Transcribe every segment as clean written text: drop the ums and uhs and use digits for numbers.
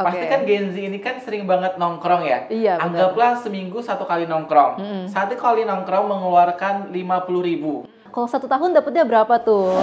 Pasti kan Gen Z ini kan sering banget nongkrong ya. Iya, benar. Anggaplah seminggu 1 kali nongkrong. 1 kali nongkrong mengeluarkan 50.000. Kalau 1 tahun dapetnya berapa tuh?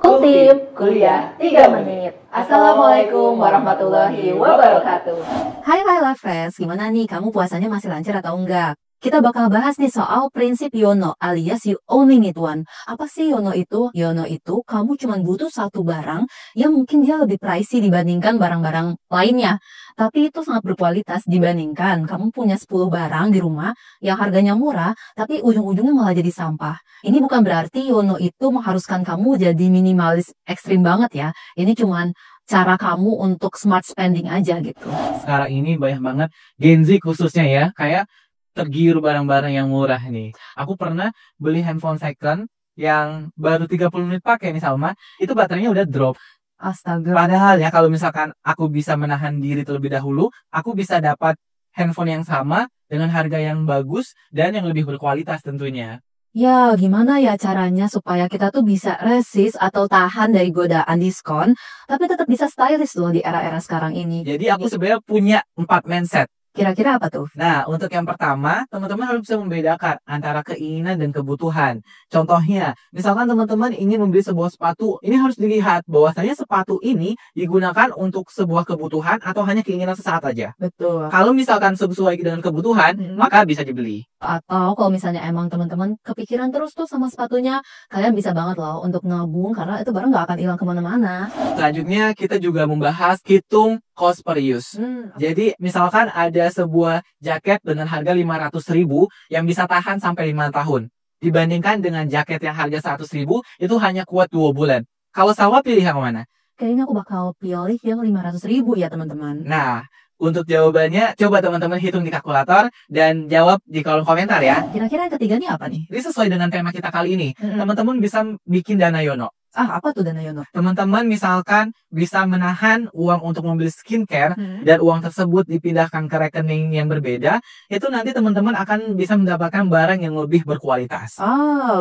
Kultip Kuliah 3 Menit. Assalamualaikum warahmatullahi wabarakatuh. Hai Life Friends, gimana nih kamu puasanya masih lancar atau enggak? Kita bakal bahas nih soal prinsip YOLO alias You Only Need One. Apa sih YOLO itu? YOLO itu kamu cuma butuh satu barang yang mungkin dia lebih pricey dibandingkan barang-barang lainnya. Tapi itu sangat berkualitas dibandingkan kamu punya 10 barang di rumah yang harganya murah tapi ujung-ujungnya malah jadi sampah. Ini bukan berarti YOLO itu mengharuskan kamu jadi minimalis ekstrim banget ya. Ini cuman cara kamu untuk smart spending aja gitu. Sekarang ini banyak banget Gen Z khususnya ya, kayak tergiur barang-barang yang murah nih. Aku pernah beli handphone second yang baru 30 menit pakai nih Salma, itu baterainya udah drop. Astaga. Padahal ya kalau misalkan aku bisa menahan diri terlebih dahulu, aku bisa dapat handphone yang sama dengan harga yang bagus dan yang lebih berkualitas tentunya. Ya, gimana ya caranya supaya kita tuh bisa resist atau tahan dari godaan diskon, tapi tetap bisa stylish loh di era-era sekarang ini. Jadi aku sebenarnya punya 4 mindset. Kira-kira apa tuh? Nah, untuk yang pertama, teman-teman harus bisa membedakan antara keinginan dan kebutuhan. Contohnya, misalkan teman-teman ingin membeli sebuah sepatu, ini harus dilihat bahwasanya sepatu ini digunakan untuk sebuah kebutuhan atau hanya keinginan sesaat aja. Betul. Kalau misalkan sesuai dengan kebutuhan, maka bisa dibeli. Atau kalau misalnya emang teman-teman kepikiran terus tuh sama sepatunya, kalian bisa banget loh untuk nabung karena itu barang nggak akan hilang kemana-mana. Selanjutnya, kita juga membahas hitung cost per use. Jadi, misalkan ada sebuah jaket dengan harga 500.000 yang bisa tahan sampai 5 tahun. Dibandingkan dengan jaket yang harga 100.000, itu hanya kuat 2 bulan. Kalau Salwa pilih yang mana? Kayaknya aku bakal pilih yang 500.000 ya teman-teman. Nah, untuk jawabannya, coba teman-teman hitung di kalkulator dan jawab di kolom komentar ya. Kira-kira yang ketiga nih apa nih? Ini sesuai dengan tema kita kali ini. Teman-teman bisa bikin dana Yono. Apa tuh Dana Yono? Teman-teman misalkan bisa menahan uang untuk membeli skincare dan uang tersebut dipindahkan ke rekening yang berbeda, itu nanti teman-teman akan bisa mendapatkan barang yang lebih berkualitas.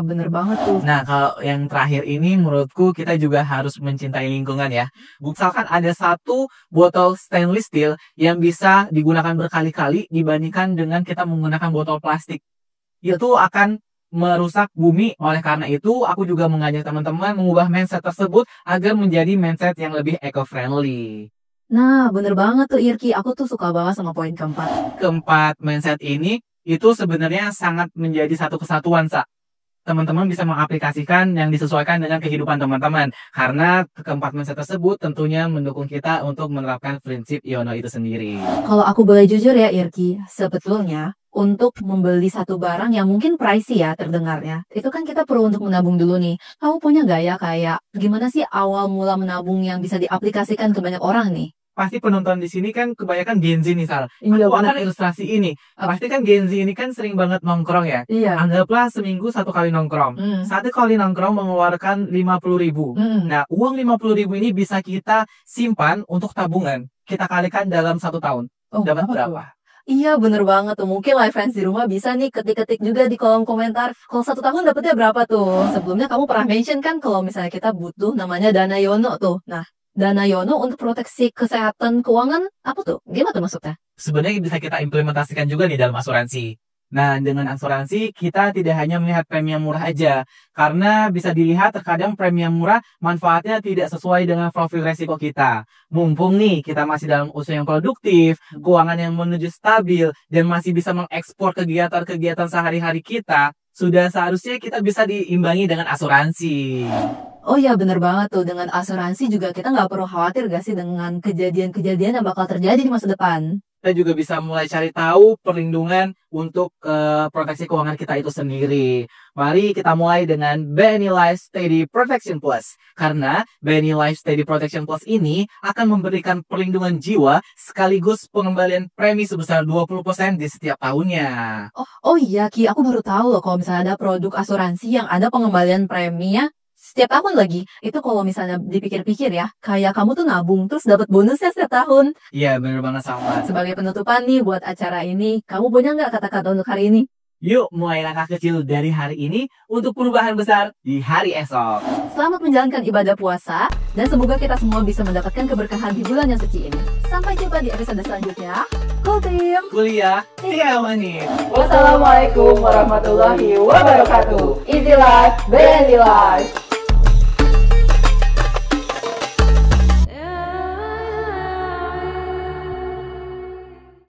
Bener banget tuh. Nah, kalau yang terakhir ini menurutku kita juga harus mencintai lingkungan ya. Misalkan ada satu botol stainless steel yang bisa digunakan berkali-kali dibandingkan dengan kita menggunakan botol plastik. Itu akan merusak bumi. Oleh karena itu, aku juga mengajak teman-teman mengubah mindset tersebut agar menjadi mindset yang lebih eco-friendly. Nah, bener banget tuh Irki. Aku tuh suka banget sama poin keempat. Keempat mindset ini, itu sebenarnya sangat menjadi satu kesatuan, Sa. Teman-teman bisa mengaplikasikan yang disesuaikan dengan kehidupan teman-teman. Karena keempat mindset tersebut tentunya mendukung kita untuk menerapkan prinsip YOLO itu sendiri. Kalau aku boleh jujur ya Irki, sebetulnya untuk membeli satu barang yang mungkin pricey ya terdengarnya, itu kan kita perlu untuk menabung dulu nih. Kamu punya gak ya kayak gimana sih awal mula menabung yang bisa diaplikasikan ke banyak orang nih? Pasti penonton di sini kan kebanyakan Gen Z nih, Sal. Iya Aku banget. akan ilustrasi ini. Pasti kan Gen Z ini kan sering banget nongkrong ya. Iya. Anggaplah seminggu 1 kali nongkrong. 1 kali nongkrong mengeluarkan 50.000. Nah, uang 50.000 ini bisa kita simpan untuk tabungan. Kita kalikan dalam 1 tahun. Dapat berapa? Iya bener banget tuh. Mungkin live friends di rumah bisa nih ketik-ketik juga di kolom komentar. Kalau 1 tahun dapetnya berapa tuh? Sebelumnya kamu pernah mention kan kalau misalnya kita butuh namanya dana Yono tuh. Nah, dana Yono untuk proteksi kesehatan keuangan apa tuh? Gimana tuh maksudnya? Sebenarnya bisa kita implementasikan juga nih dalam asuransi. Nah, dengan asuransi kita tidak hanya melihat premi yang murah aja. Karena bisa dilihat terkadang premi yang murah manfaatnya tidak sesuai dengan profil resiko kita. Mumpung nih kita masih dalam usia yang produktif, keuangan yang menuju stabil, dan masih bisa mengekspor kegiatan-kegiatan sehari-hari kita, sudah seharusnya kita bisa diimbangi dengan asuransi. Oh iya bener banget tuh, dengan asuransi juga kita nggak perlu khawatir gak sih dengan kejadian-kejadian yang bakal terjadi di masa depan. Kita juga bisa mulai cari tahu perlindungan untuk proteksi keuangan kita itu sendiri. Mari kita mulai dengan BNI Life Steady Protection Plus. Karena BNI Life Steady Protection Plus ini akan memberikan perlindungan jiwa sekaligus pengembalian premi sebesar 20% di setiap tahunnya. Oh iya Ki, aku baru tahu loh kalau misalnya ada produk asuransi yang ada pengembalian premi ya setiap tahun lagi. Itu kalau misalnya dipikir-pikir ya, kayak kamu tuh nabung terus dapat bonusnya setiap tahun. Iya, bener banget sama. Sebagai penutupan nih buat acara ini, kamu punya nggak kata-kata untuk hari ini? Yuk mulai langkah kecil dari hari ini untuk perubahan besar di hari esok. Selamat menjalankan ibadah puasa, dan semoga kita semua bisa mendapatkan keberkahan di bulan yang suci ini. Sampai jumpa di episode selanjutnya. Cool Team! Kuliah 3 menit. Wassalamualaikum warahmatullahi wabarakatuh. Easy life, BNI life.